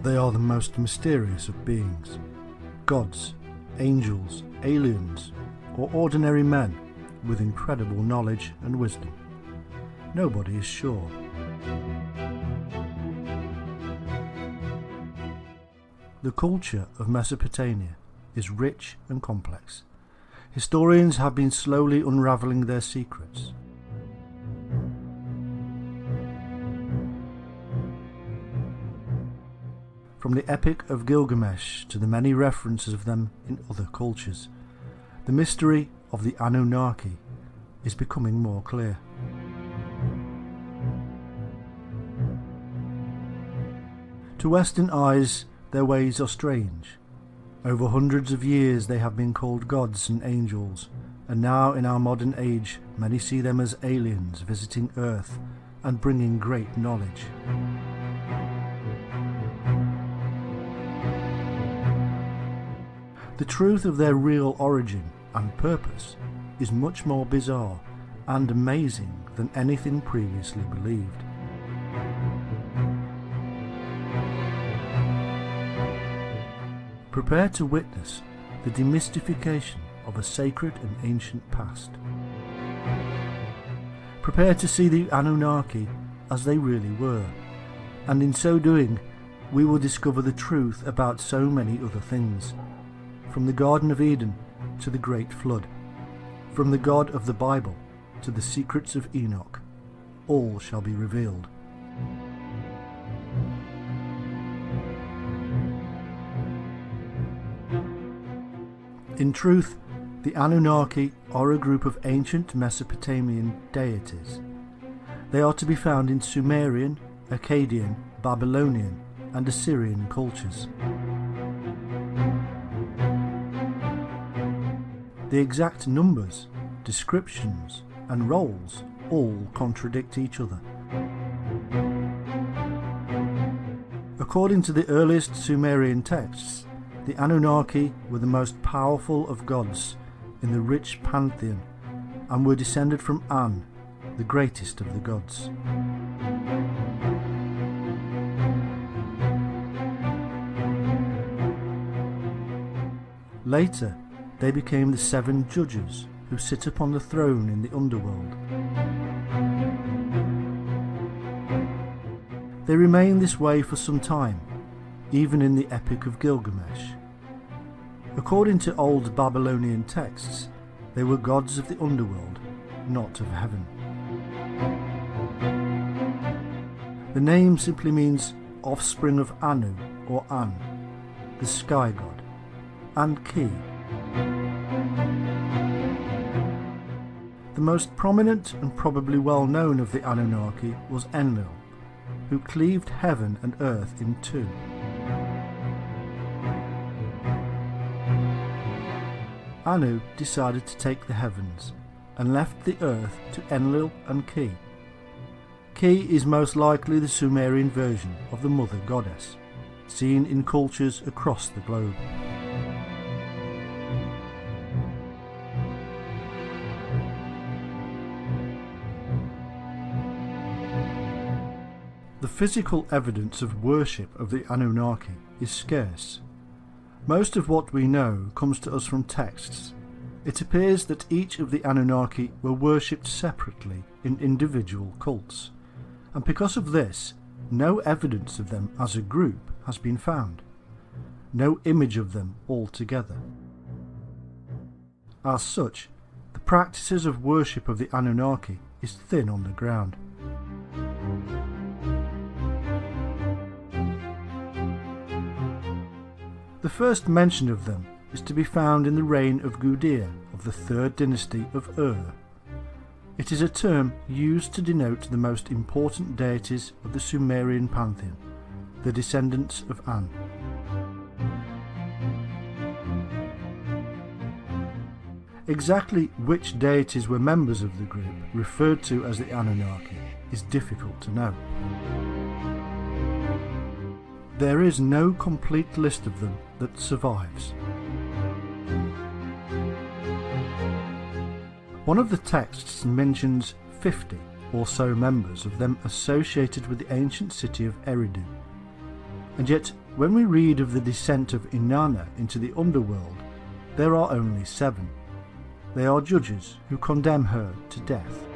They are the most mysterious of beings. Gods, angels, aliens, or ordinary men with incredible knowledge and wisdom. Nobody is sure. The culture of Mesopotamia is rich and complex. Historians have been slowly unravelling their secrets. From the Epic of Gilgamesh to the many references of them in other cultures, the mystery of the Anunnaki is becoming more clear. To Western eyes, their ways are strange. Over hundreds of years they have been called gods and angels, and now in our modern age many see them as aliens visiting Earth and bringing great knowledge. The truth of their real origin and purpose is much more bizarre and amazing than anything previously believed. Prepare to witness the demystification of a sacred and ancient past. Prepare to see the Anunnaki as they really were, and in so doing we will discover the truth about so many other things. From the Garden of Eden to the Great Flood, from the God of the Bible to the secrets of Enoch, all shall be revealed. In truth, the Anunnaki are a group of ancient Mesopotamian deities. They are to be found in Sumerian, Akkadian, Babylonian and Assyrian cultures. The exact numbers, descriptions and roles all contradict each other. According to the earliest Sumerian texts, the Anunnaki were the most powerful of gods in the rich pantheon and were descended from An, the greatest of the gods. Later, they became the 7 judges who sit upon the throne in the underworld. They remain this way for some time, even in the Epic of Gilgamesh. According to old Babylonian texts, they were gods of the underworld, not of heaven. The name simply means offspring of Anu or An, the sky god, and Ki. The most prominent and probably well known of the Anunnaki was Enlil, who cleaved heaven and earth in two. Anu decided to take the heavens and left the earth to Enlil and Ki. Ki is most likely the Sumerian version of the mother goddess, seen in cultures across the globe. The physical evidence of worship of the Anunnaki is scarce. Most of what we know comes to us from texts. It appears that each of the Anunnaki were worshipped separately in individual cults, and because of this, no evidence of them as a group has been found. No image of them all together. As such, the practices of worship of the Anunnaki is thin on the ground. The first mention of them is to be found in the reign of Gudea of the 3rd dynasty of Ur. It is a term used to denote the most important deities of the Sumerian pantheon, the descendants of An. Exactly which deities were members of the group referred to as the Anunnaki is difficult to know. There is no complete list of them that survives. One of the texts mentions 50 or so members of them associated with the ancient city of Eridu. And yet, when we read of the descent of Inanna into the underworld, there are only 7. They are judges who condemn her to death.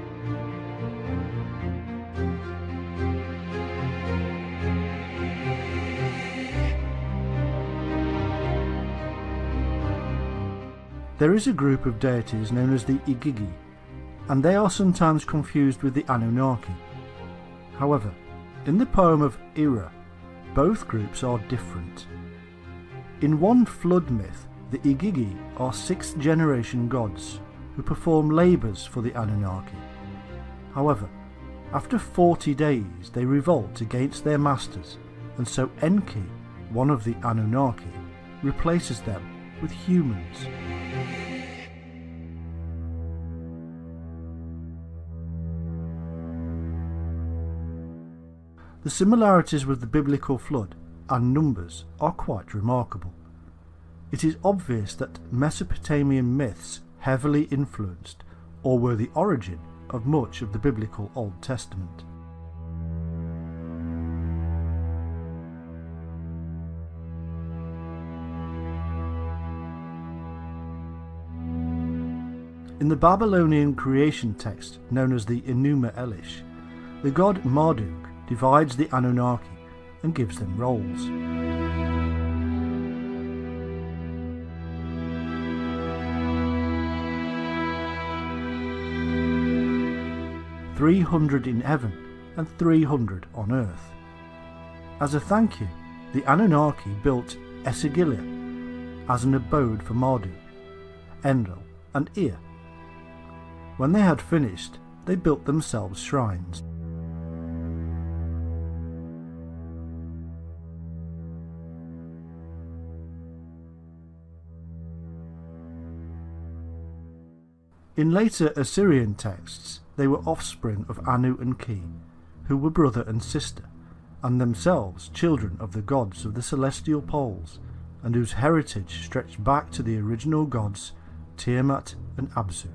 There is a group of deities known as the Igigi, and they are sometimes confused with the Anunnaki. However, in the poem of Ira, both groups are different. In one flood myth, the Igigi are 6th generation gods who perform labours for the Anunnaki. However, after 40 days they revolt against their masters, and so Enki, one of the Anunnaki, replaces them with humans. The similarities with the biblical flood and numbers are quite remarkable. It is obvious that Mesopotamian myths heavily influenced or were the origin of much of the biblical Old Testament. In the Babylonian creation text known as the Enuma Elish, the god Marduk divides the Anunnaki and gives them roles. "300 in heaven and 300 on earth." As a thank you, the Anunnaki built Esagila as an abode for Marduk, Enlil and Ea. When they had finished, they built themselves shrines. In later Assyrian texts, they were offspring of Anu and Ki, who were brother and sister, and themselves children of the gods of the celestial poles, and whose heritage stretched back to the original gods Tiamat and Abzu.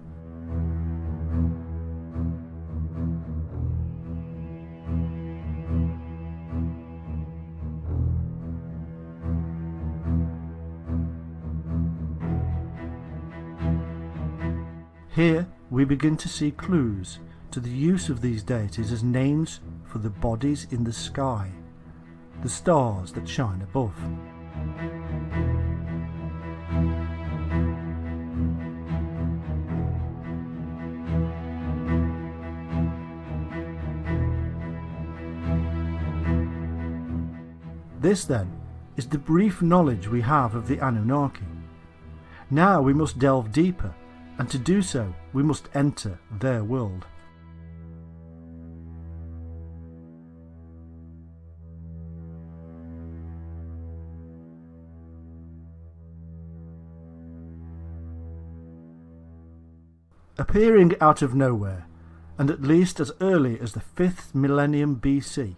Here we begin to see clues to the use of these deities as names for the bodies in the sky, the stars that shine above. This, then, is the brief knowledge we have of the Anunnaki. Now we must delve deeper, and to do so we must enter their world. Appearing out of nowhere, and at least as early as the 5th millennium BC,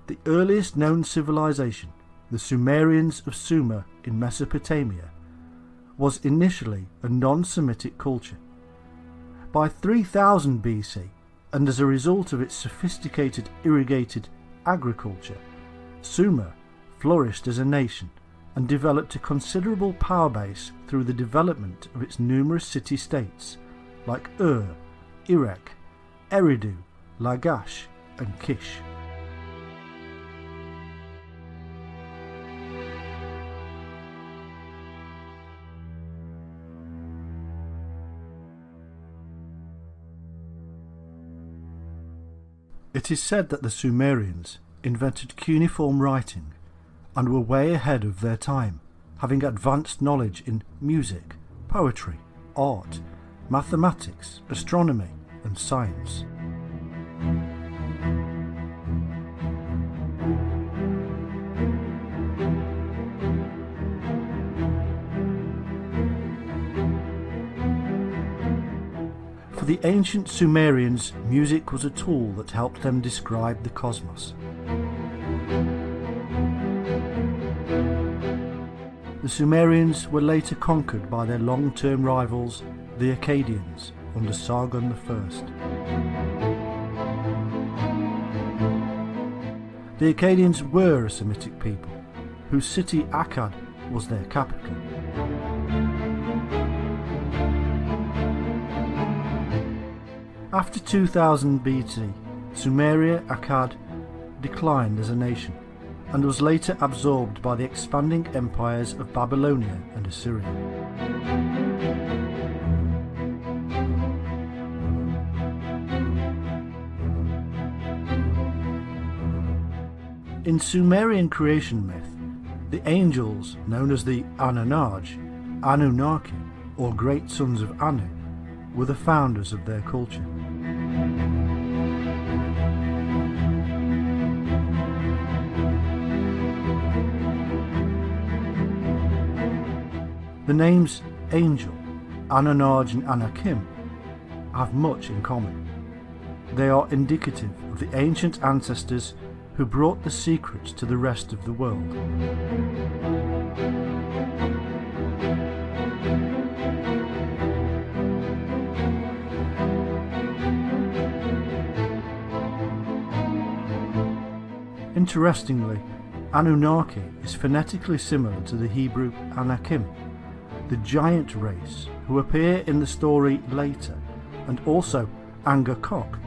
the earliest known civilization, the Sumerians of Sumer in Mesopotamia, was initially a non-Semitic culture. By 3000 BC, and as a result of its sophisticated irrigated agriculture, Sumer flourished as a nation and developed a considerable power base through the development of its numerous city-states like Ur, Erech, Eridu, Lagash and Kish. It is said that the Sumerians invented cuneiform writing and were way ahead of their time, having advanced knowledge in music, poetry, art, mathematics, astronomy and science. For the ancient Sumerians, music was a tool that helped them describe the cosmos. The Sumerians were later conquered by their long-term rivals, the Akkadians, under Sargon I. The Akkadians were a Semitic people, whose city Akkad was their capital. After 2000 BC, Sumeria Akkad declined as a nation and was later absorbed by the expanding empires of Babylonia and Assyria. In Sumerian creation myth, the angels, known as the Anunnaki, or great sons of Anu, were the founders of their culture. The names Angel, Anunaj and Anakim have much in common. They are indicative of the ancient ancestors who brought the secrets to the rest of the world. Interestingly, Anunnaki is phonetically similar to the Hebrew Anakim, the giant race who appear in the story later, and also Angakok,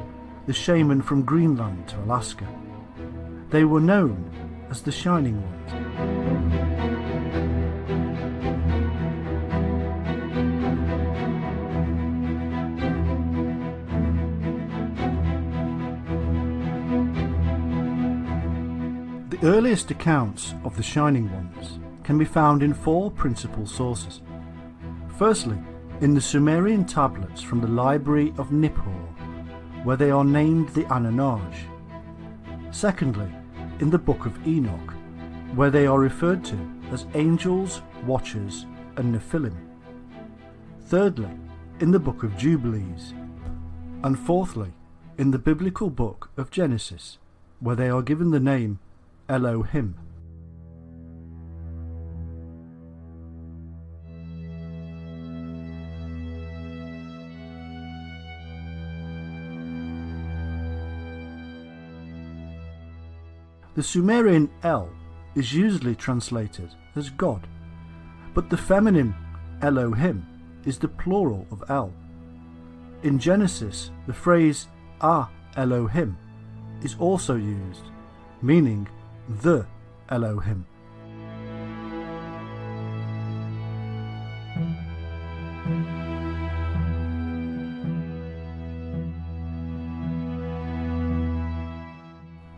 the shaman from Greenland to Alaska. They were known as the Shining Ones. The earliest accounts of the Shining Ones can be found in four principal sources. Firstly, in the Sumerian tablets from the Library of Nippur, where they are named the Anunnaki. Secondly, in the Book of Enoch, where they are referred to as angels, watchers, and Nephilim. Thirdly, in the Book of Jubilees. And fourthly, in the biblical book of Genesis, where they are given the name Elohim. The Sumerian El is usually translated as God, but the feminine Elohim is the plural of El. In Genesis, the phrase Elohim is also used, meaning the Elohim.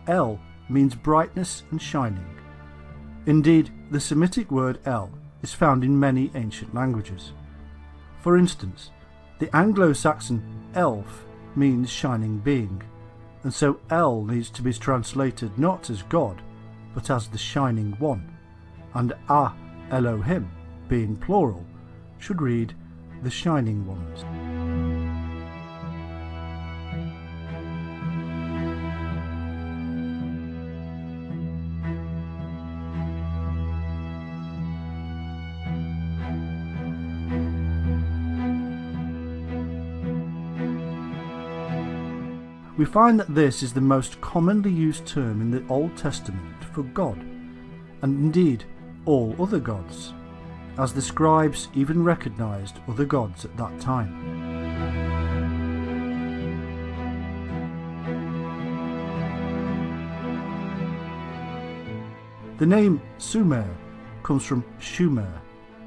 El means brightness and shining. Indeed, the Semitic word El is found in many ancient languages. For instance, the Anglo-Saxon elf means shining being, and so El needs to be translated not as God, but as the Shining One, and Elohim, being plural, should read the Shining Ones. We find that this is the most commonly used term in the Old Testament for God, and indeed all other gods, as the scribes even recognised other gods at that time. The name Sumer comes from Shumer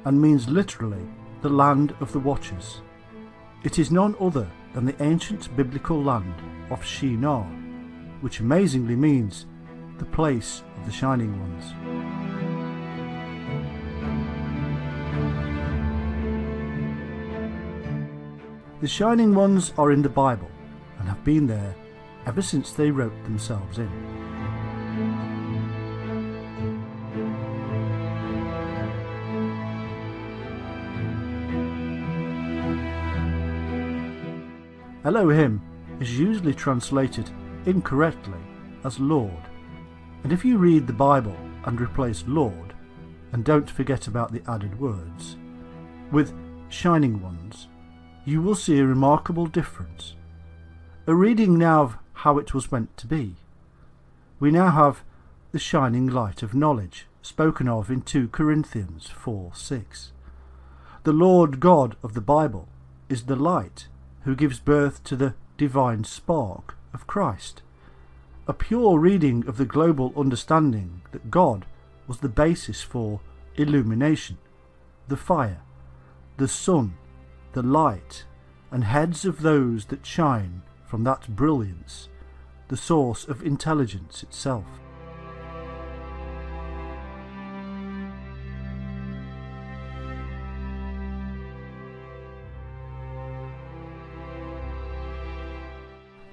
and means literally the land of the watchers. It is none other than the ancient biblical land of Shinar, which amazingly means the place of the Shining Ones. The Shining Ones are in the Bible and have been there ever since they wrote themselves in. Elohim is usually translated incorrectly as Lord, and if you read the Bible and replace Lord, and don't forget about the added words, with Shining Ones, you will see a remarkable difference. A reading now of how it was meant to be. We now have the shining light of knowledge, spoken of in 2 Corinthians 4:6. The Lord God of the Bible is the light who gives birth to the divine spark of Christ. A pure reading of the global understanding that God was the basis for illumination, the fire, the sun, the light, and heads of those that shine from that brilliance, the source of intelligence itself.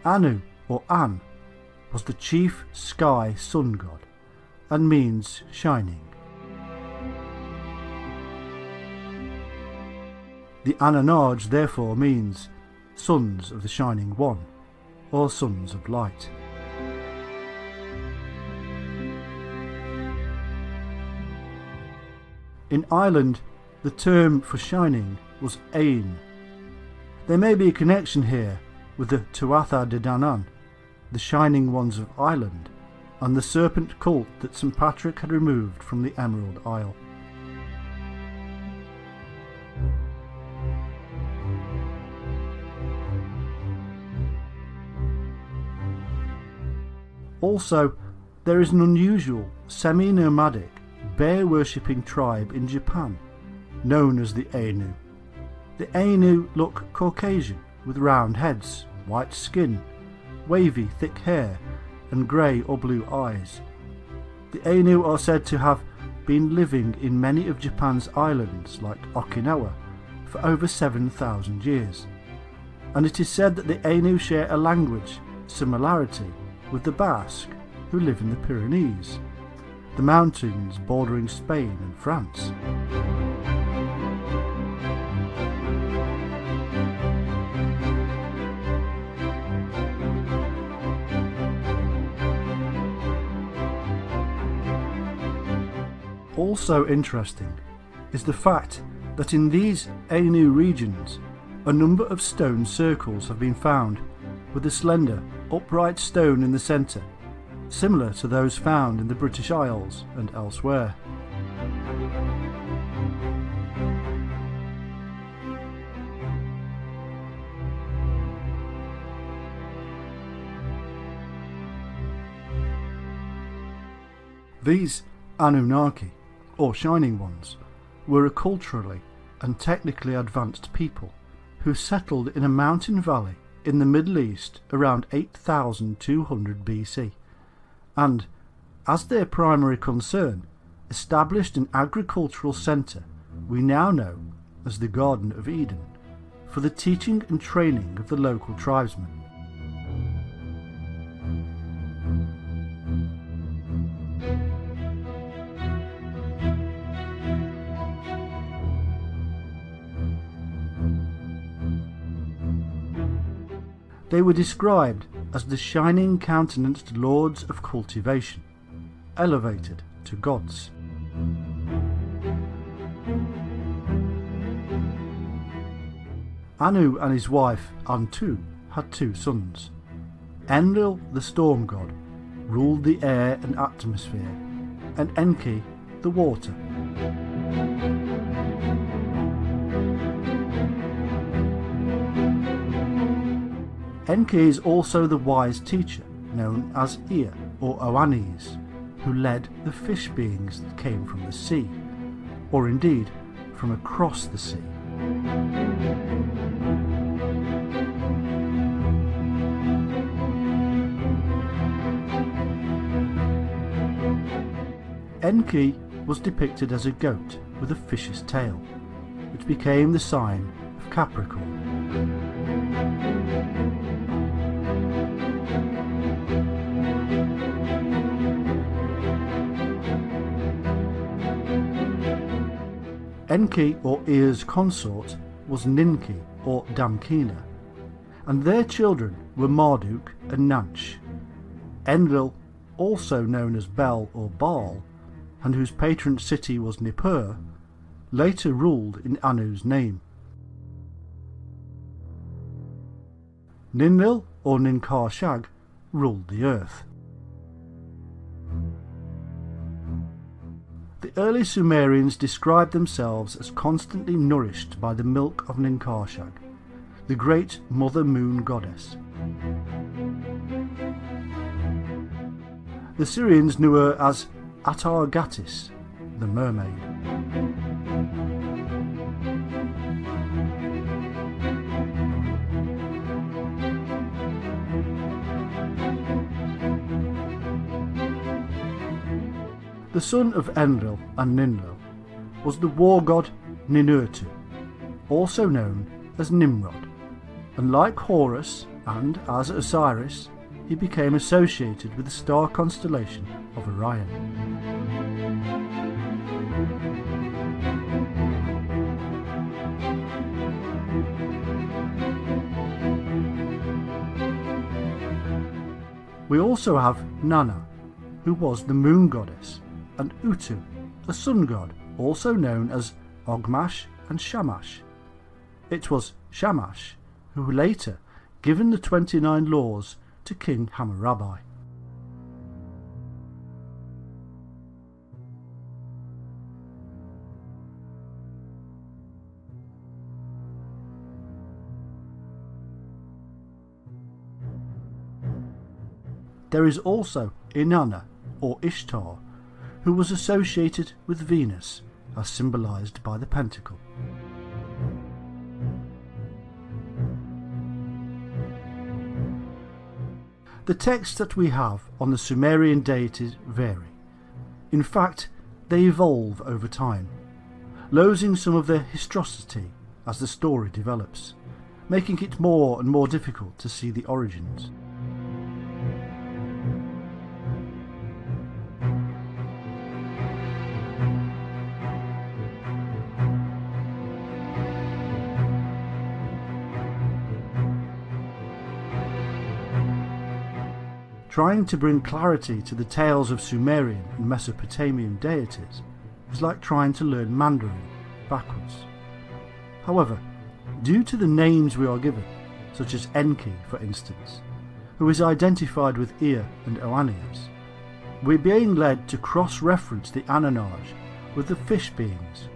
Anu, or An, was the chief sky sun god, and means shining. The Anunnaki therefore means sons of the Shining One, or sons of light. In Ireland, the term for shining was Ain. There may be a connection here with the Tuatha De Danann, the Shining Ones of Ireland, and the serpent cult that St. Patrick had removed from the Emerald Isle. Also, there is an unusual, semi-nomadic, bear-worshipping tribe in Japan, known as the Ainu. The Ainu look Caucasian, with round heads, white skin, wavy thick hair, and grey or blue eyes. The Ainu are said to have been living in many of Japan's islands, like Okinawa, for over 7,000 years, and it is said that the Ainu share a language similarity with the Basque, who live in the Pyrenees, the mountains bordering Spain and France. Also interesting is the fact that in these Ainu regions a number of stone circles have been found with a slender, upright stone in the centre, similar to those found in the British Isles and elsewhere. These Anunnaki, or Shining Ones, were a culturally and technically advanced people who settled in a mountain valley in the Middle East around 8200 BC, and, as their primary concern, established an agricultural centre we now know as the Garden of Eden, for the teaching and training of the local tribesmen. They were described as the shining-countenanced lords of cultivation, elevated to gods. Anu and his wife Antu had 2 sons. Enlil, the storm god, ruled the air and atmosphere, and Enki, the water. Enki is also the wise teacher known as Ea or Oannes, who led the fish beings that came from the sea, or indeed from across the sea. Enki was depicted as a goat with a fish's tail, which became the sign of Capricorn. Enki or Ea's consort was Ninki or Damkina, and their children were Marduk and Nanch. Enlil, also known as Bel or Baal, and whose patron city was Nippur, later ruled in Anu's name. Ninlil or Ninkar Shag ruled the earth. The early Sumerians described themselves as constantly nourished by the milk of Ninkarshag, the great mother moon goddess. The Syrians knew her as Atargatis, the mermaid. The son of Enlil and Ninlil was the war god Ninurtu, also known as Nimrod, and like Horus and as Osiris, he became associated with the star constellation of Orion. We also have Nana, who was the moon goddess, and Utu, a sun god, also known as Ogmash and Shamash. It was Shamash who later given the 29 laws to King Hammurabi. There is also Inanna, or Ishtar, who was associated with Venus, as symbolised by the pentacle. The texts that we have on the Sumerian deities vary. In fact, they evolve over time, losing some of their historicity as the story develops, making it more and more difficult to see the origins. Trying to bring clarity to the tales of Sumerian and Mesopotamian deities is like trying to learn Mandarin backwards. However, due to the names we are given, such as Enki for instance, who is identified with Ea and Oannes, we're being led to cross-reference the Anunnaki with the fish beings,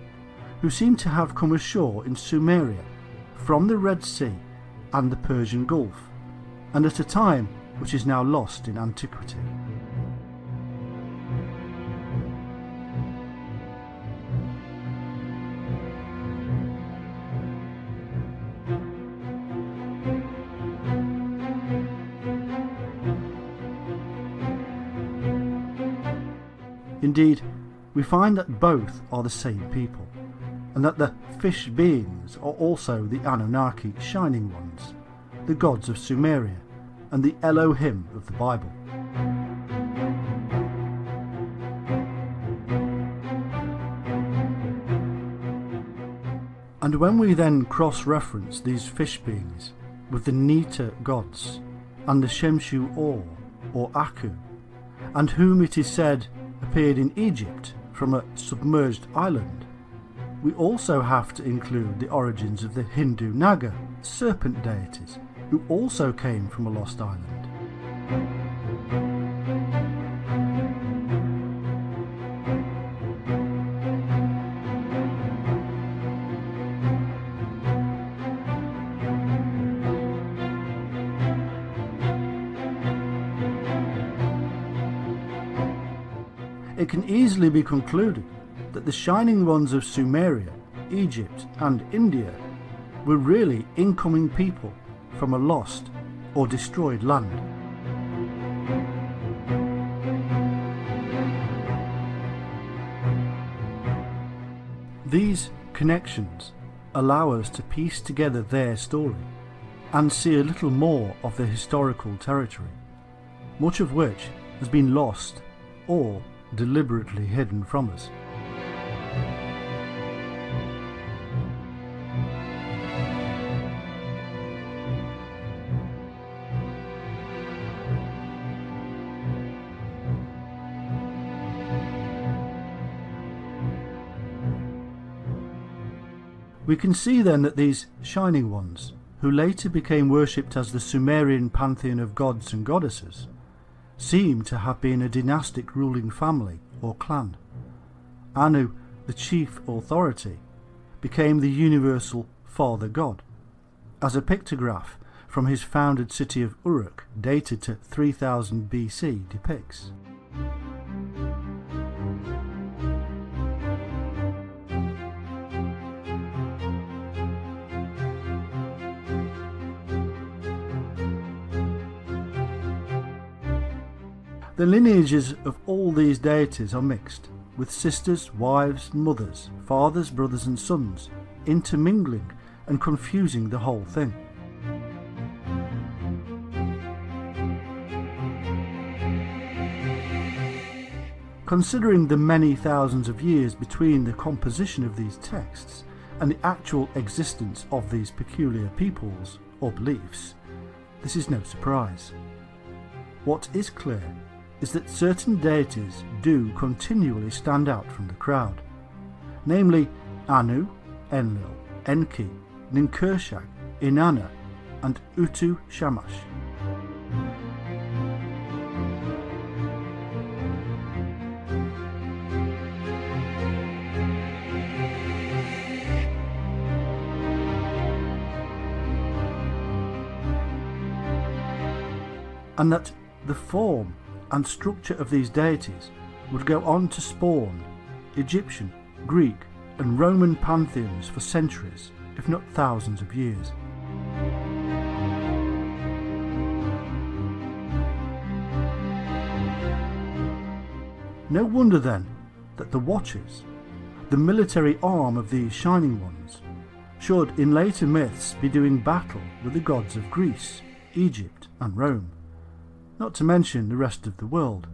who seem to have come ashore in Sumeria from the Red Sea and the Persian Gulf, and at a time which is now lost in antiquity. Indeed, we find that both are the same people, and that the fish beings are also the Anunnaki shining ones, the gods of Sumeria, and the Elohim of the Bible. And when we then cross-reference these fish beings with the Neta gods and the Shemshu or Aku, and whom it is said appeared in Egypt from a submerged island, we also have to include the origins of the Hindu Naga serpent deities, who also came from a lost island. It can easily be concluded that the shining ones of Sumeria, Egypt and India were really incoming people from a lost or destroyed land. These connections allow us to piece together their story and see a little more of the historical territory, much of which has been lost or deliberately hidden from us. We can see then that these shining ones, who later became worshipped as the Sumerian pantheon of gods and goddesses, seem to have been a dynastic ruling family or clan, Anu, the chief authority, became the universal Father God, as a pictograph from his founded city of Uruk, dated to 3000 BC, depicts. The lineages of all these deities are mixed, with sisters, wives, mothers, fathers, brothers and sons, intermingling and confusing the whole thing. Considering the many thousands of years between the composition of these texts and the actual existence of these peculiar peoples or beliefs, this is no surprise. What is clear is that certain deities do continually stand out from the crowd, namely Anu, Enlil, Enki, Ninkershag, Inanna and Utu Shamash. And that the form and structure of these deities would go on to spawn Egyptian, Greek and Roman pantheons for centuries, if not thousands of years. No wonder then that the Watchers, the military arm of these Shining Ones, should in later myths be doing battle with the gods of Greece, Egypt and Rome, not to mention the rest of the world.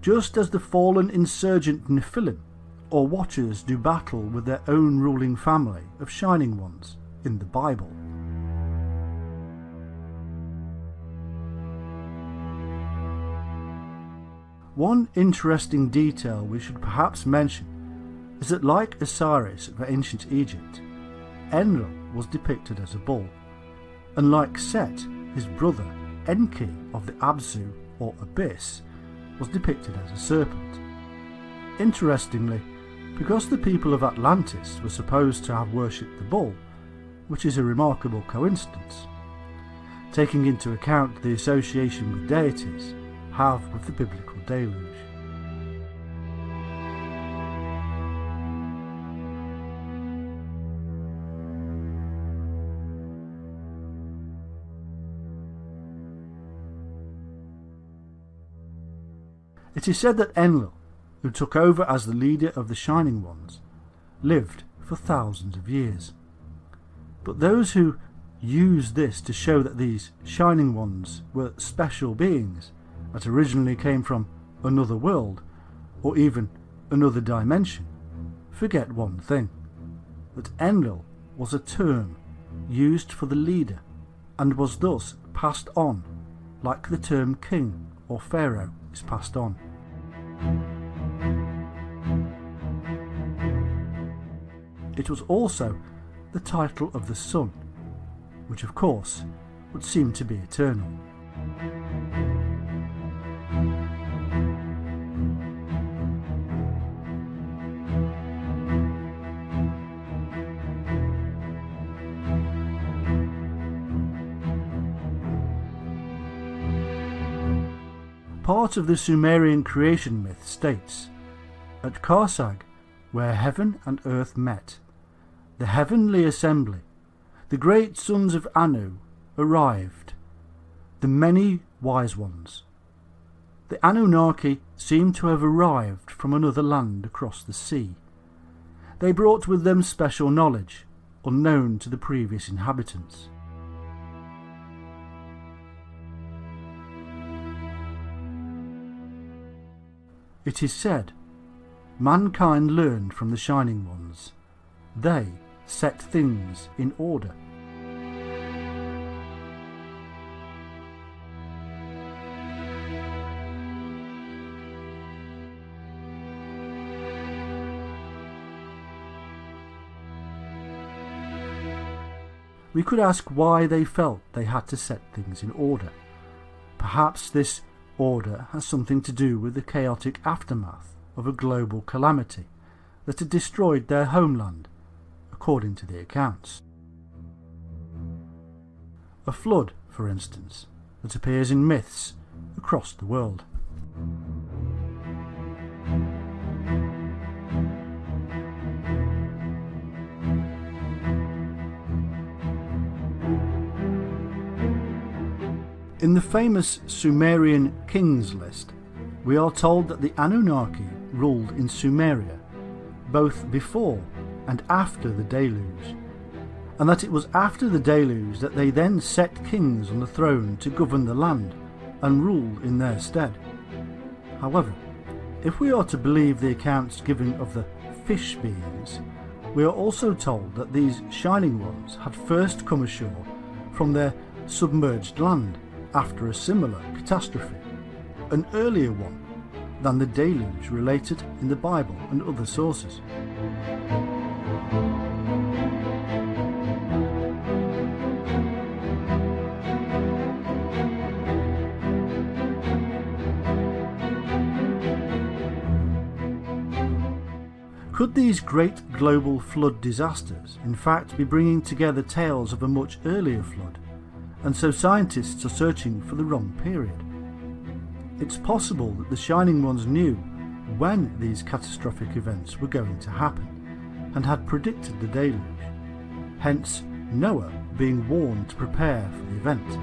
Just as the fallen insurgent Nephilim or Watchers do battle with their own ruling family of Shining Ones in the Bible. One interesting detail we should perhaps mention is that, like Osiris of ancient Egypt, Enlil was depicted as a bull, and like Set, his brother, Enki of the Abzu or Abyss was depicted as a serpent. Interestingly, because the people of Atlantis were supposed to have worshipped the bull, which is a remarkable coincidence, taking into account the association with deities have with the biblical deluge. It is said that Enlil, who took over as the leader of the Shining Ones, lived for thousands of years. But those who use this to show that these Shining Ones were special beings that originally came from another world, or even another dimension, forget one thing, that Enlil was a term used for the leader, and was thus passed on, like the term king or pharaoh is passed on. It was also the title of the sun, which of course would seem to be eternal. Part of the Sumerian creation myth states, at Karsag, where heaven and earth met, the heavenly assembly, the great sons of Anu, arrived, the many wise ones. The Anunnaki seem to have arrived from another land across the sea. They brought with them special knowledge, unknown to the previous inhabitants. It is said, mankind learned from the Shining Ones. They set things in order. we could ask why they felt they had to set things in order. Perhaps this order has something to do with the chaotic aftermath of a global calamity that had destroyed their homeland, according to the accounts. A flood, for instance, that appears in myths across the world. In the famous Sumerian kings list, we are told that the Anunnaki ruled in Sumeria, both before and after the deluge, and that it was after the deluge that they then set kings on the throne to govern the land and rule in their stead. However, if we are to believe the accounts given of the fish beings, we are also told that these shining ones had first come ashore from their submerged land after a similar catastrophe, an earlier one than the deluge related in the Bible and other sources. Could these great global flood disasters in fact be bringing together tales of a much earlier flood, and so scientists are searching for the wrong period? It's possible that the Shining Ones knew when these catastrophic events were going to happen and had predicted the deluge, hence Noah being warned to prepare for the event.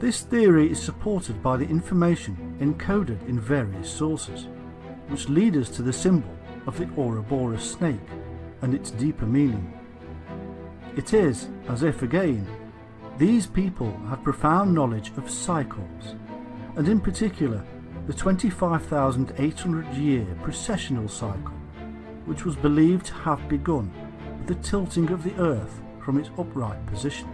This theory is supported by the information encoded in various sources, which lead us to the symbol of the Ouroboros snake and its deeper meaning. It is as if, again, these people had profound knowledge of cycles, and in particular the 25,800-year precessional cycle, which was believed to have begun with the tilting of the Earth from its upright position.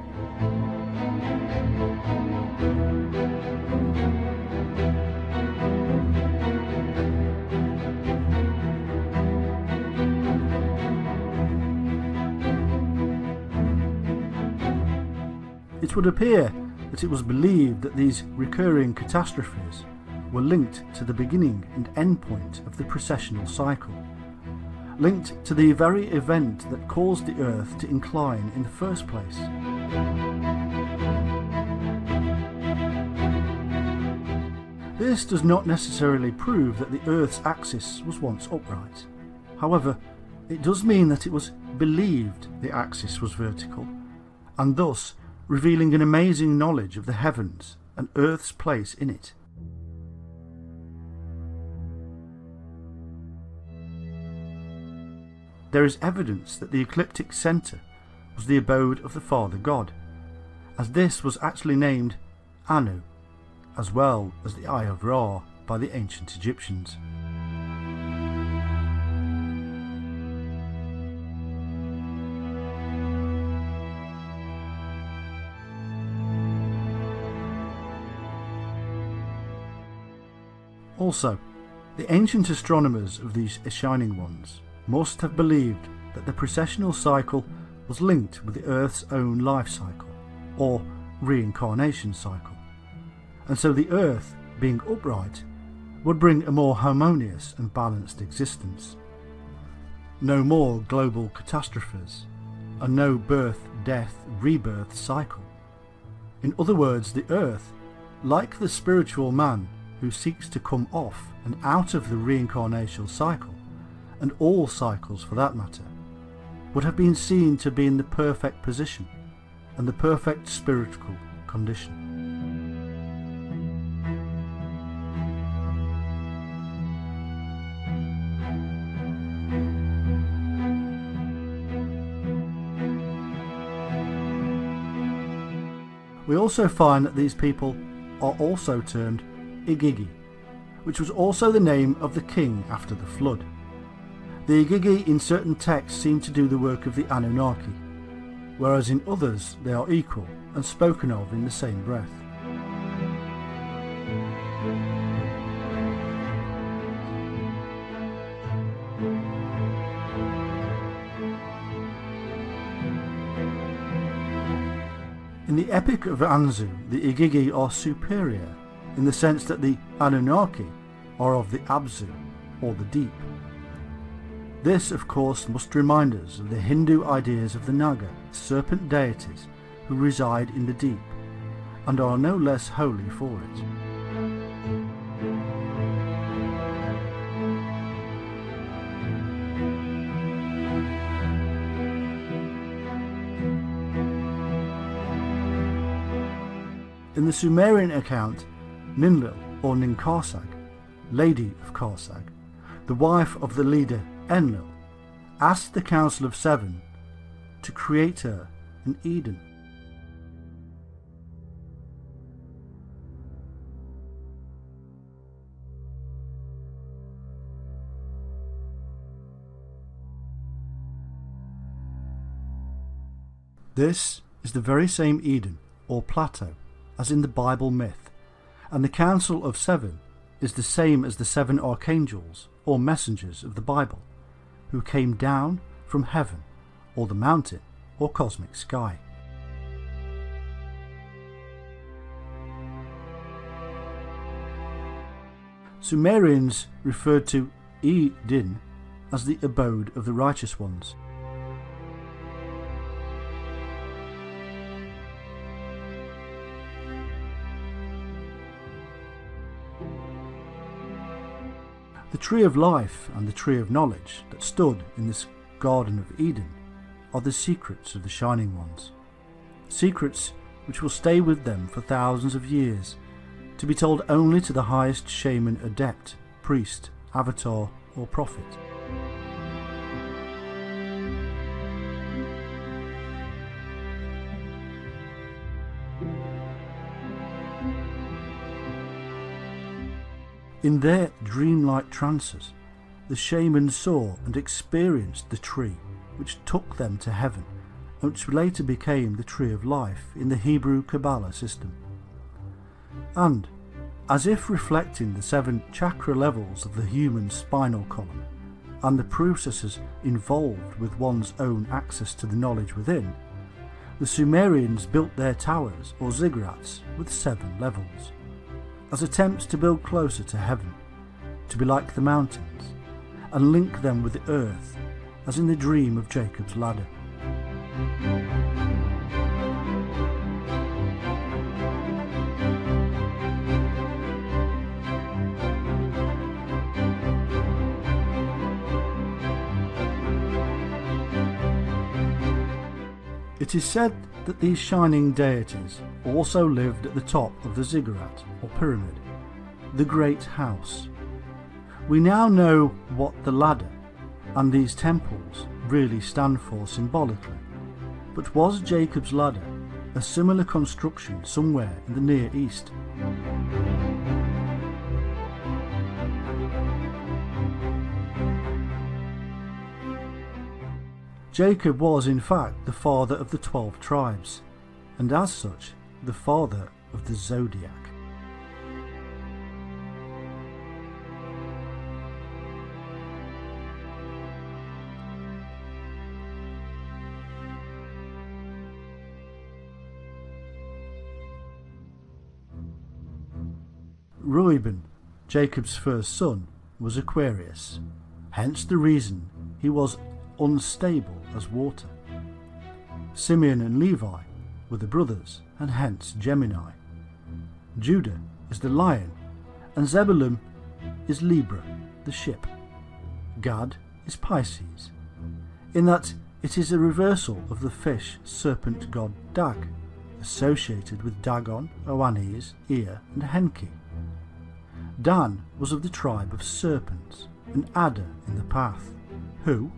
It would appear that it was believed that these recurring catastrophes were linked to the beginning and end point of the precessional cycle, linked to the very event that caused the Earth to incline in the first place. This does not necessarily prove that the Earth's axis was once upright. However, it does mean that it was believed the axis was vertical, and thus revealing an amazing knowledge of the heavens and Earth's place in it. There is evidence that the ecliptic centre was the abode of the Father God, as this was actually named Anu, as well as the Eye of Ra by the ancient Egyptians. Also, the ancient astronomers of these Shining Ones must have believed that the precessional cycle was linked with the Earth's own life cycle, or reincarnation cycle, and so the Earth, being upright, would bring a more harmonious and balanced existence. No more global catastrophes, and no birth, death, rebirth cycle. In other words, the Earth, like the spiritual man who seeks to come off and out of the reincarnational cycle, and all cycles for that matter, would have been seen to be in the perfect position and the perfect spiritual condition. We also find that these people are also termed Igigi, which was also the name of the king after the flood. The Igigi in certain texts seem to do the work of the Anunnaki, whereas in others they are equal and spoken of in the same breath. In the Epic of Anzu, the Igigi are superior in the sense that the Anunnaki are of the Abzu, or the deep. This, of course, must remind us of the Hindu ideas of the Naga, serpent deities who reside in the deep, and are no less holy for it. In the Sumerian account, Ninlil, or Ninkarsag, Lady of Karsag, the wife of the leader Enlil, asked the Council of Seven to create her in Eden. This is the very same Eden, or plateau, as in the Bible myth, and the Council of Seven is the same as the 7 archangels, or messengers of the Bible, who came down from heaven, or the mountain, or cosmic sky. Sumerians referred to Eden as the abode of the righteous ones. The tree of life and the tree of knowledge that stood in this Garden of Eden are the secrets of the Shining Ones, secrets which will stay with them for thousands of years, to be told only to the highest shaman, adept, priest, avatar or prophet. In their dreamlike trances, the shamans saw and experienced the tree which took them to heaven, and which later became the tree of life in the Hebrew Kabbalah system. And, as if reflecting the 7 chakra levels of the human spinal column, and the processes involved with one's own access to the knowledge within, the Sumerians built their towers or ziggurats with 7 levels, as attempts to build closer to heaven, to be like the mountains, and link them with the earth, as in the dream of Jacob's ladder. It is said that these shining deities also lived at the top of the ziggurat or pyramid, the great house. We now know what the ladder and these temples really stand for symbolically, but was Jacob's ladder a similar construction somewhere in the Near East? Jacob was in fact the father of the 12 tribes, and as such, the father of the zodiac. Reuben, Jacob's first son, was Aquarius, hence the reason he was unstable as water. Simeon and Levi were the brothers, and hence Gemini. Judah is the lion, and Zebulun is Libra, the ship. Gad is Pisces, in that it is a reversal of the fish serpent god Dag, associated with Dagon, Oannes, Ea and Henki. Dan was of the tribe of serpents, an adder in the path, who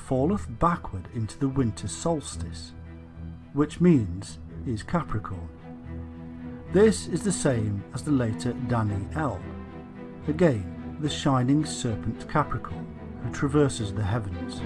falleth backward into the winter solstice, which means he is Capricorn. This is the same as the later Daniel, again the shining serpent Capricorn who traverses the heavens.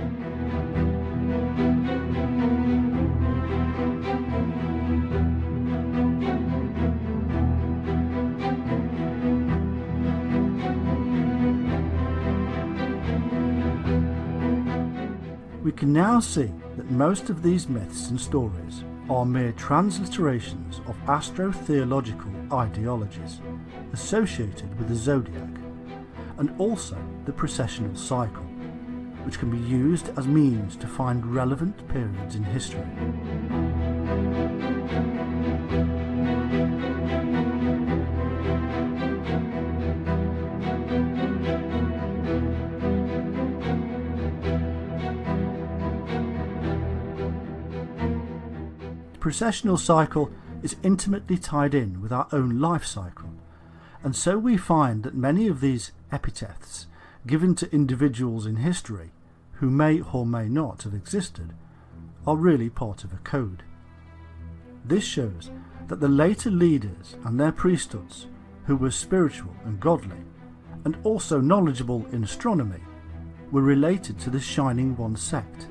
We can now see that most of these myths and stories are mere transliterations of astro-theological ideologies associated with the zodiac, and also the precessional cycle, which can be used as means to find relevant periods in history. The precessional cycle is intimately tied in with our own life cycle, and so we find that many of these epithets given to individuals in history who may or may not have existed are really part of a code. This shows that the later leaders and their priesthoods, who were spiritual and godly, and also knowledgeable in astronomy, were related to the Shining One sect,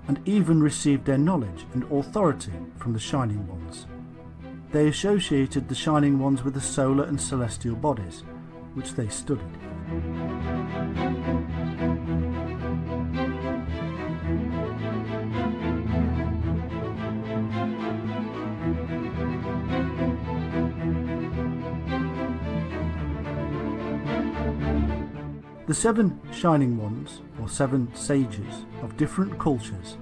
and even received their knowledge and authority from the Shining Ones. They associated the Shining Ones with the solar and celestial bodies, which they studied. The 7 Shining Ones, or 7 sages of different cultures,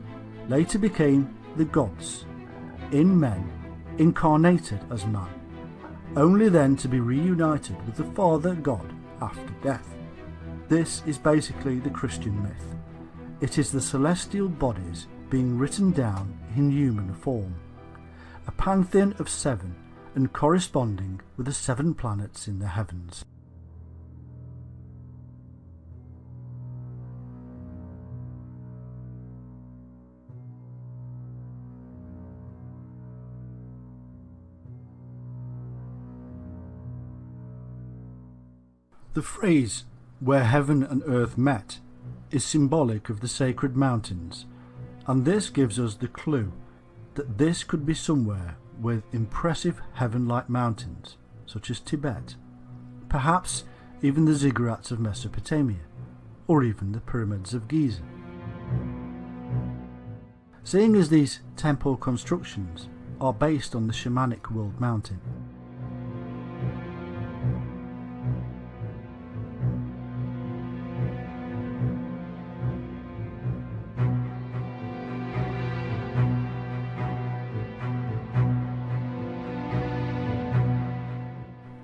later became the gods, in men, incarnated as man, only then to be reunited with the Father God after death. This is basically the Christian myth. It is the celestial bodies being written down in human form, a pantheon of 7 and corresponding with the 7 planets in the heavens. The phrase, "where heaven and earth met," is symbolic of the sacred mountains, and this gives us the clue that this could be somewhere with impressive heaven-like mountains, such as Tibet, perhaps even the ziggurats of Mesopotamia, or even the pyramids of Giza. Seeing as these temple constructions are based on the shamanic world mountain,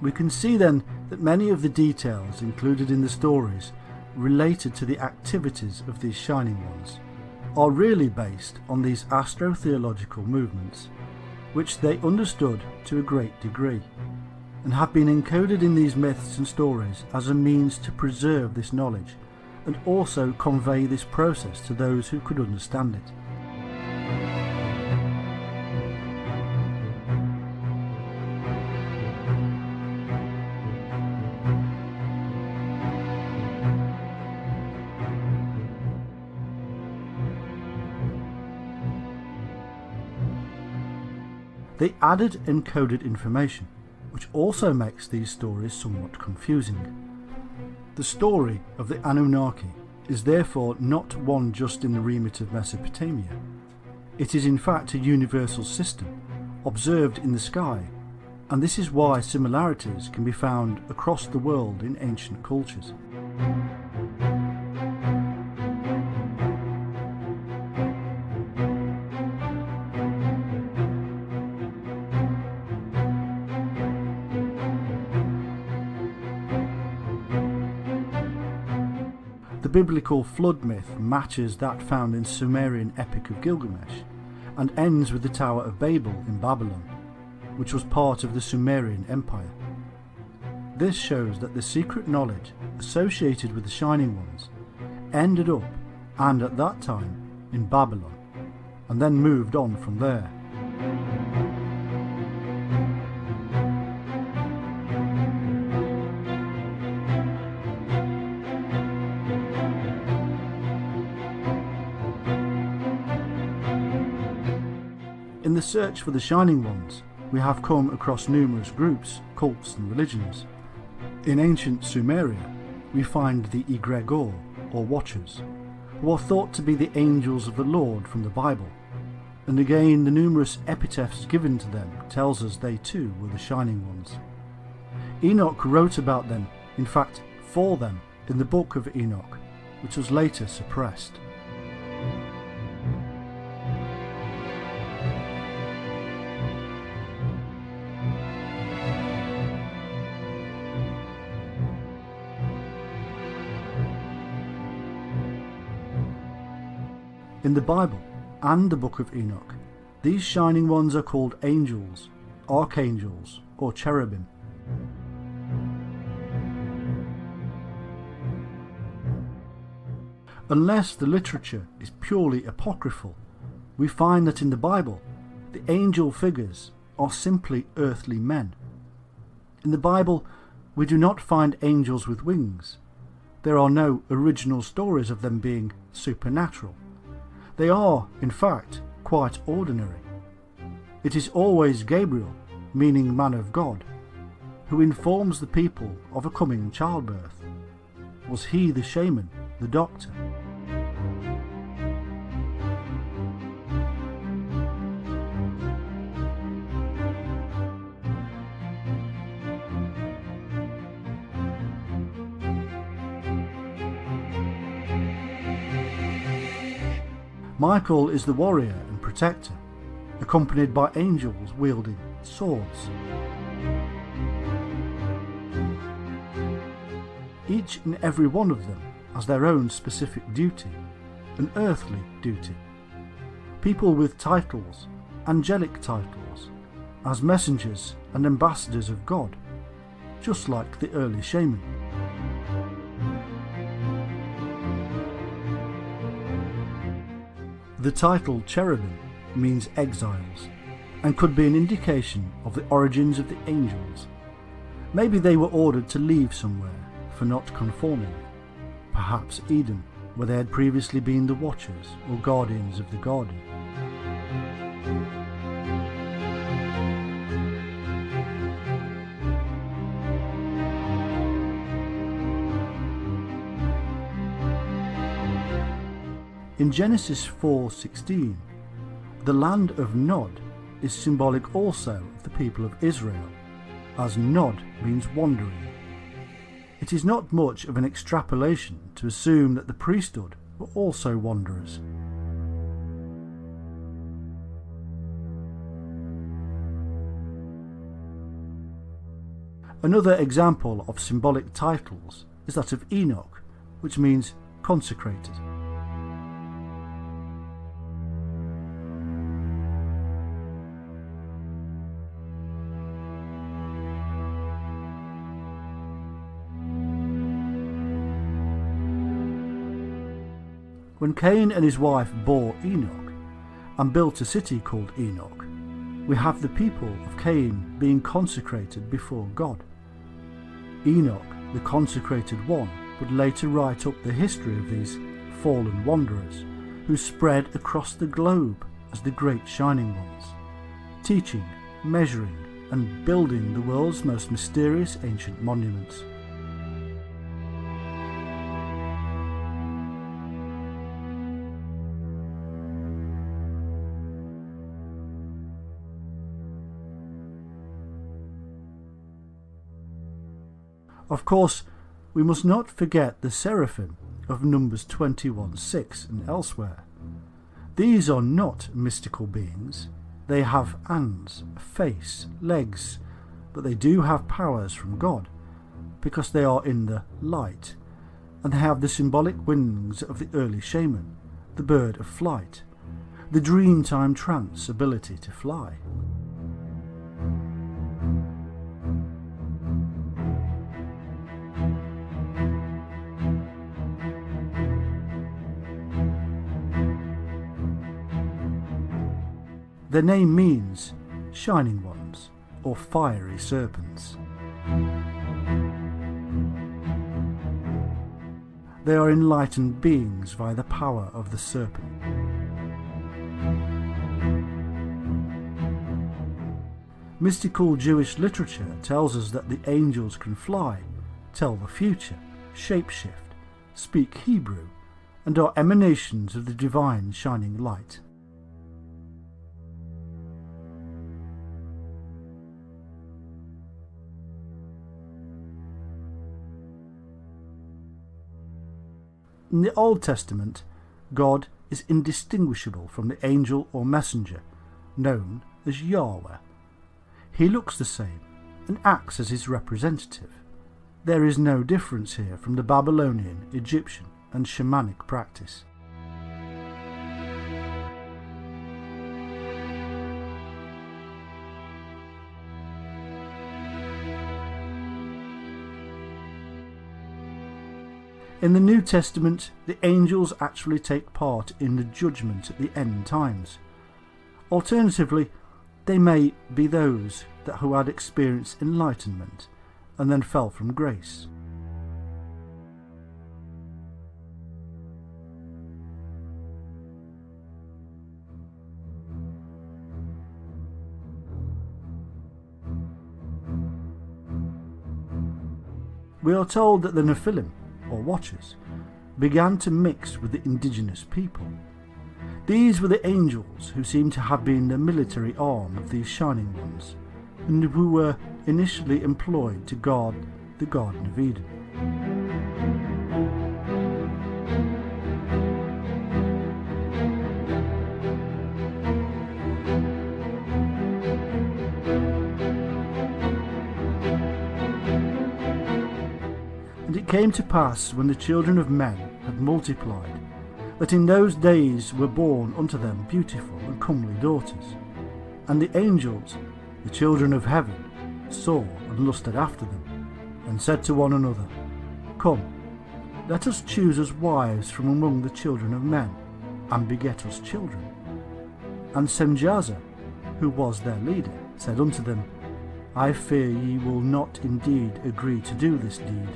we can see then that many of the details included in the stories related to the activities of these Shining Ones are really based on these astro-theological movements, which they understood to a great degree, and have been encoded in these myths and stories as a means to preserve this knowledge and also convey this process to those who could understand it. They added encoded information, which also makes these stories somewhat confusing. The story of the Anunnaki is therefore not one just in the remit of Mesopotamia. It is in fact a universal system, observed in the sky, and this is why similarities can be found across the world in ancient cultures. The biblical flood myth matches that found in Sumerian Epic of Gilgamesh, and ends with the Tower of Babel in Babylon, which was part of the Sumerian Empire. This shows that the secret knowledge associated with the Shining Ones ended up, and at that time, in Babylon, and then moved on from there. In the search for the Shining Ones, we have come across numerous groups, cults and religions. In ancient Sumeria, we find the Egregor, or Watchers, who are thought to be the angels of the Lord from the Bible, and again the numerous epitaphs given to them tells us they too were the shining ones. Enoch wrote about them, in fact for them, in the book of Enoch, which was later suppressed. In the Bible and the book of Enoch, these shining ones are called angels, archangels, or cherubim. Unless the literature is purely apocryphal, we find that in the Bible, the angel figures are simply earthly men. In the Bible, we do not find angels with wings. There are no original stories of them being supernatural. They are, in fact, quite ordinary. It is always Gabriel, meaning man of God, who informs the people of a coming childbirth. Was he the shaman, the doctor? Michael is the warrior and protector, accompanied by angels wielding swords. Each and every one of them has their own specific duty, an earthly duty. People with titles, angelic titles, as messengers and ambassadors of God, just like the early shaman. The title cherubim means exiles, and could be an indication of the origins of the angels. Maybe they were ordered to leave somewhere for not conforming. Perhaps Eden, where they had previously been the watchers or guardians of the garden. In Genesis 4:16, the land of Nod is symbolic also of the people of Israel, as Nod means wandering. It is not much of an extrapolation to assume that the priesthood were also wanderers. Another example of symbolic titles is that of Enoch, which means consecrated. When Cain and his wife bore Enoch and built a city called Enoch, we have the people of Cain being consecrated before God. Enoch, the consecrated one, would later write up the history of these fallen wanderers who spread across the globe as the great shining ones, teaching, measuring and building the world's most mysterious ancient monuments. Of course, we must not forget the seraphim of Numbers 21:6 and elsewhere. These are not mystical beings. They have hands, a face, legs, but they do have powers from God, because they are in the light, and they have the symbolic wings of the early shaman, the bird of flight, the dreamtime trance ability to fly. Their name means shining ones or fiery serpents. They are enlightened beings via the power of the serpent. Mystical Jewish literature tells us that the angels can fly, tell the future, shapeshift, speak Hebrew, and are emanations of the divine shining light. In the Old Testament, God is indistinguishable from the angel or messenger, known as Yahweh. He looks the same and acts as his representative. There is no difference here from the Babylonian, Egyptian and shamanic practice. In the New Testament, the angels actually take part in the judgment at the end times. Alternatively, they may be those who had experienced enlightenment and then fell from grace. We are told that the Nephilim, or Watchers, began to mix with the indigenous people. These were the angels who seem to have been the military arm of these Shining Ones, and who were initially employed to guard the Garden of Eden. And it came to pass, when the children of men had multiplied, that in those days were born unto them beautiful and comely daughters. And the angels, the children of heaven, saw and lusted after them, and said to one another, Come, let us choose us wives from among the children of men, and beget us children. And Semjaza, who was their leader, said unto them, I fear ye will not indeed agree to do this deed,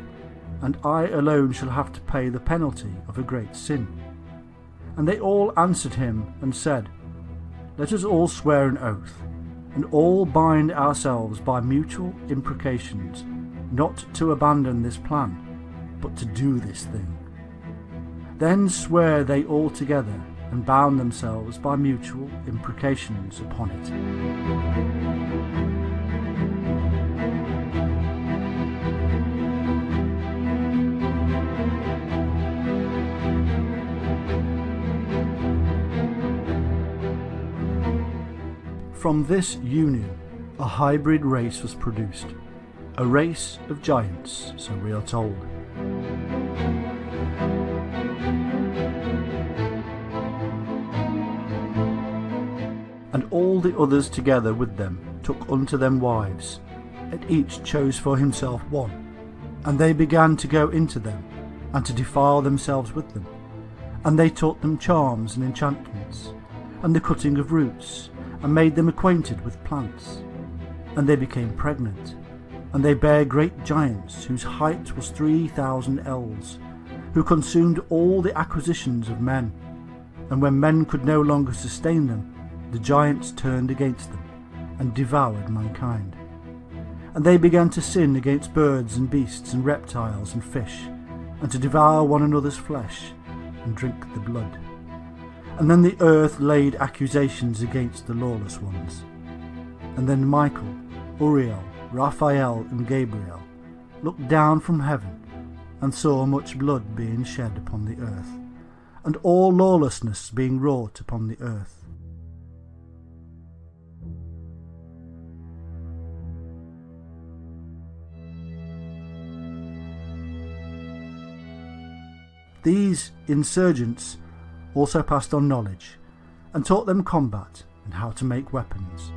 and I alone shall have to pay the penalty of a great sin. And they all answered him and said, Let us all swear an oath, and all bind ourselves by mutual imprecations, not to abandon this plan, but to do this thing. Then swear they all together, and bound themselves by mutual imprecations upon it. From this union, a hybrid race was produced, a race of giants, so we are told. And all the others together with them took unto them wives, and each chose for himself one. And they began to go into them, and to defile themselves with them. And they taught them charms and enchantments, and the cutting of roots, and made them acquainted with plants. And they became pregnant, and they bare great giants, whose height was 3,000 ells, who consumed all the acquisitions of men. And when men could no longer sustain them, the giants turned against them, and devoured mankind. And they began to sin against birds and beasts and reptiles and fish, and to devour one another's flesh, and drink the blood. And then the earth laid accusations against the lawless ones. And then Michael, Uriel, Raphael, and Gabriel looked down from heaven, and saw much blood being shed upon the earth, and all lawlessness being wrought upon the earth. These insurgents also passed on knowledge, and taught them combat and how to make weapons.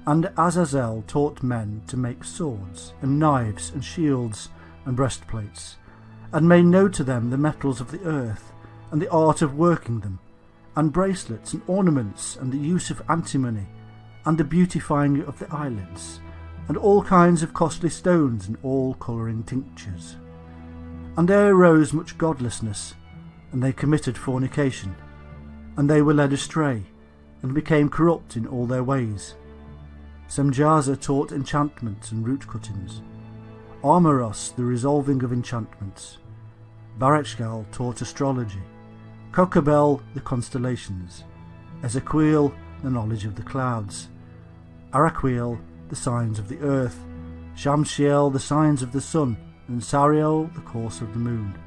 And Azazel taught men to make swords, and knives, and shields, and breastplates, and made known to them the metals of the earth, and the art of working them, and bracelets, and ornaments, and the use of antimony, and the beautifying of the eyelids, and all kinds of costly stones, and all colouring tinctures. And there arose much godlessness, and they committed fornication, and they were led astray, and became corrupt in all their ways. Semjaza taught enchantments and root cuttings, Armoros the resolving of enchantments, Barachgal taught astrology, Kokabel the constellations, Ezequiel the knowledge of the clouds, Araquiel the signs of the earth, Shamsiel the signs of the sun, and Sariel the course of the moon.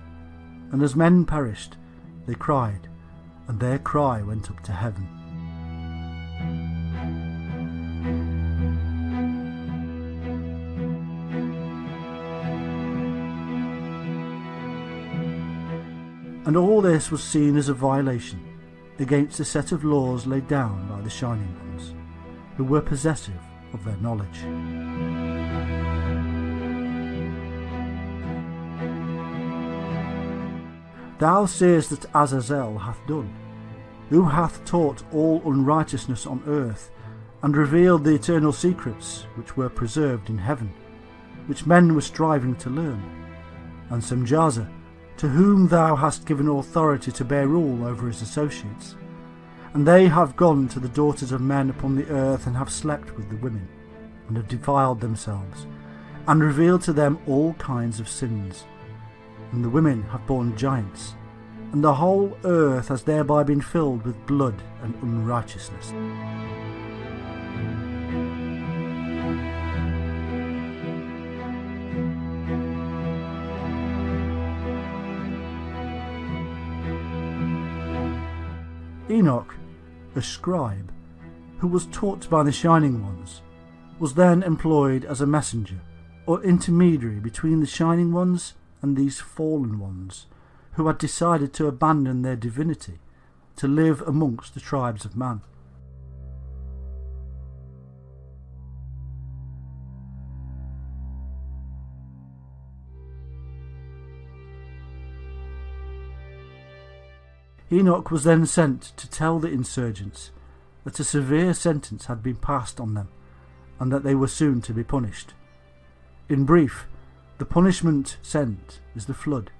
And as men perished, they cried, and their cry went up to heaven. And all this was seen as a violation against the set of laws laid down by the Shining Ones, who were possessive of their knowledge. Thou seest that Azazel hath done, who hath taught all unrighteousness on earth, and revealed the eternal secrets which were preserved in heaven, which men were striving to learn. And Semjaza, to whom thou hast given authority to bear rule over his associates. And they have gone to the daughters of men upon the earth, and have slept with the women, and have defiled themselves, and revealed to them all kinds of sins. And the women have borne giants, and the whole earth has thereby been filled with blood and unrighteousness. Enoch, a scribe, who was taught by the Shining Ones, was then employed as a messenger or intermediary between the Shining Ones and these fallen ones, who had decided to abandon their divinity to live amongst the tribes of man. Enoch was then sent to tell the insurgents that a severe sentence had been passed on them, and that they were soon to be punished. In brief, the punishment sent is the flood.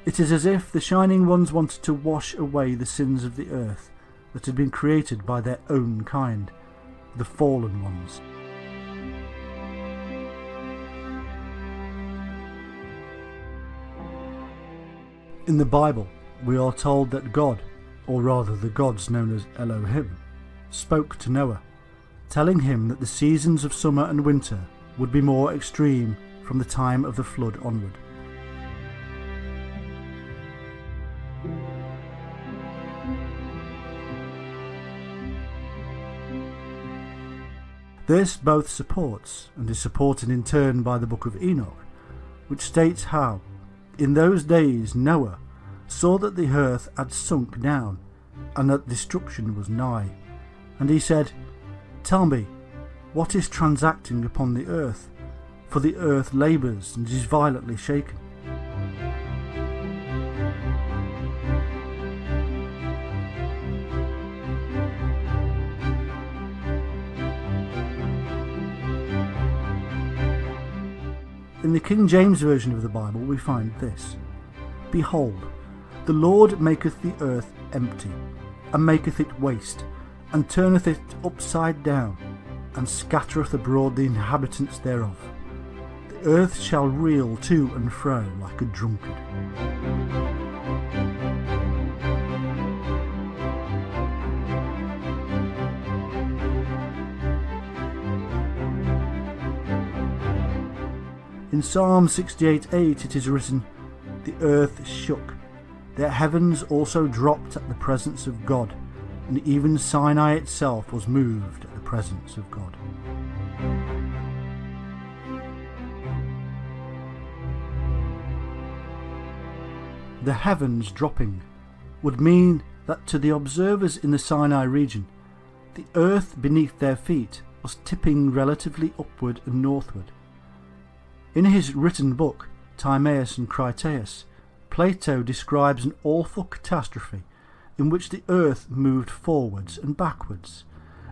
It is as if the Shining Ones wanted to wash away the sins of the earth that had been created by their own kind, the fallen ones. In the Bible, we are told that God, or rather the gods known as Elohim, spoke to Noah, telling him that the seasons of summer and winter would be more extreme from the time of the flood onward. This both supports and is supported in turn by the book of Enoch, which states how, in those days Noah saw that the earth had sunk down, and that destruction was nigh. And he said, Tell me, what is transacting upon the earth? For the earth labours and is violently shaken. In the King James Version of the Bible we find this: Behold, the Lord maketh the earth empty, and maketh it waste, and turneth it upside down, and scattereth abroad the inhabitants thereof. The earth shall reel to and fro like a drunkard. In Psalm 68:8 it is written, The earth shook, the heavens also dropped at the presence of God, and even Sinai itself was moved at the presence of God. The heavens dropping would mean that to the observers in the Sinai region, the earth beneath their feet was tipping relatively upward and northward. In his written book, Timaeus and Critias, Plato describes an awful catastrophe in which the earth moved forwards and backwards,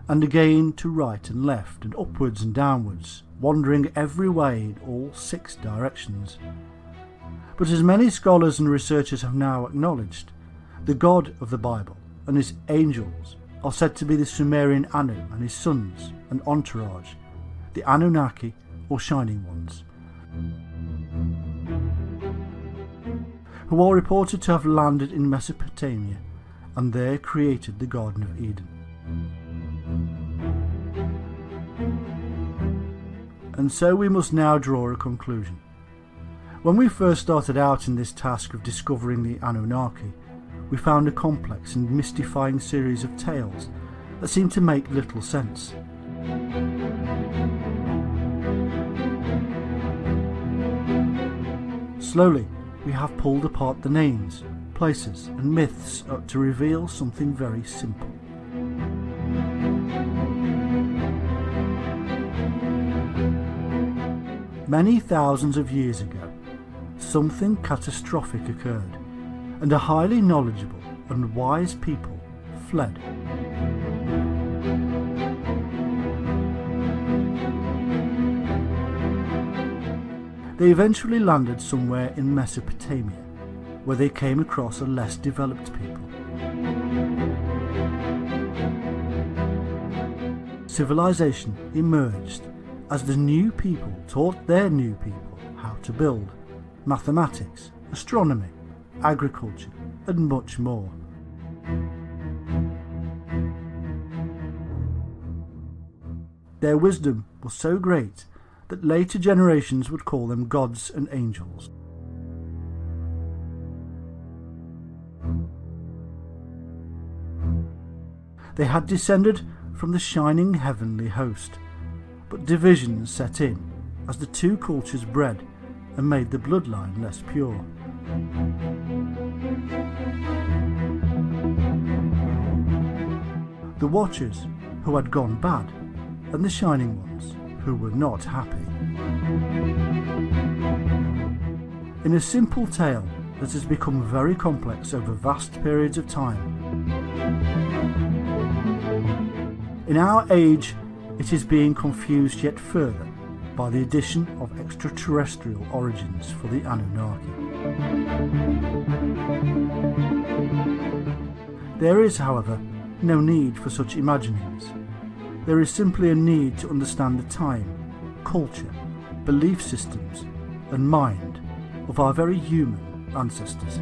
and again to right and left, and upwards and downwards, wandering every way in all 6 directions. But as many scholars and researchers have now acknowledged, the God of the Bible and his angels are said to be the Sumerian Anu and his sons and entourage, the Anunnaki or Shining Ones. who are reported to have landed in Mesopotamia and there created the Garden of Eden. And so we must now draw a conclusion. When we first started out in this task of discovering the Anunnaki, we found a complex and mystifying series of tales that seemed to make little sense. Slowly, we have pulled apart the names, places and myths to reveal something very simple. Many thousands of years ago, something catastrophic occurred, and a highly knowledgeable and wise people fled. They eventually landed somewhere in Mesopotamia, where they came across a less developed people. Civilization emerged as the new people taught their new people how to build, mathematics, astronomy, agriculture, and much more. Their wisdom was so great that later generations would call them gods and angels. They had descended from the shining heavenly host, but divisions set in as the two cultures bred and made the bloodline less pure. The Watchers, who had gone bad, and the Shining Ones, who were not happy. In a simple tale that has become very complex over vast periods of time, in our age it is being confused yet further by the addition of extraterrestrial origins for the Anunnaki. There is, however, no need for such imaginings. There is simply a need to understand the time, culture, belief systems and mind of our very human ancestors.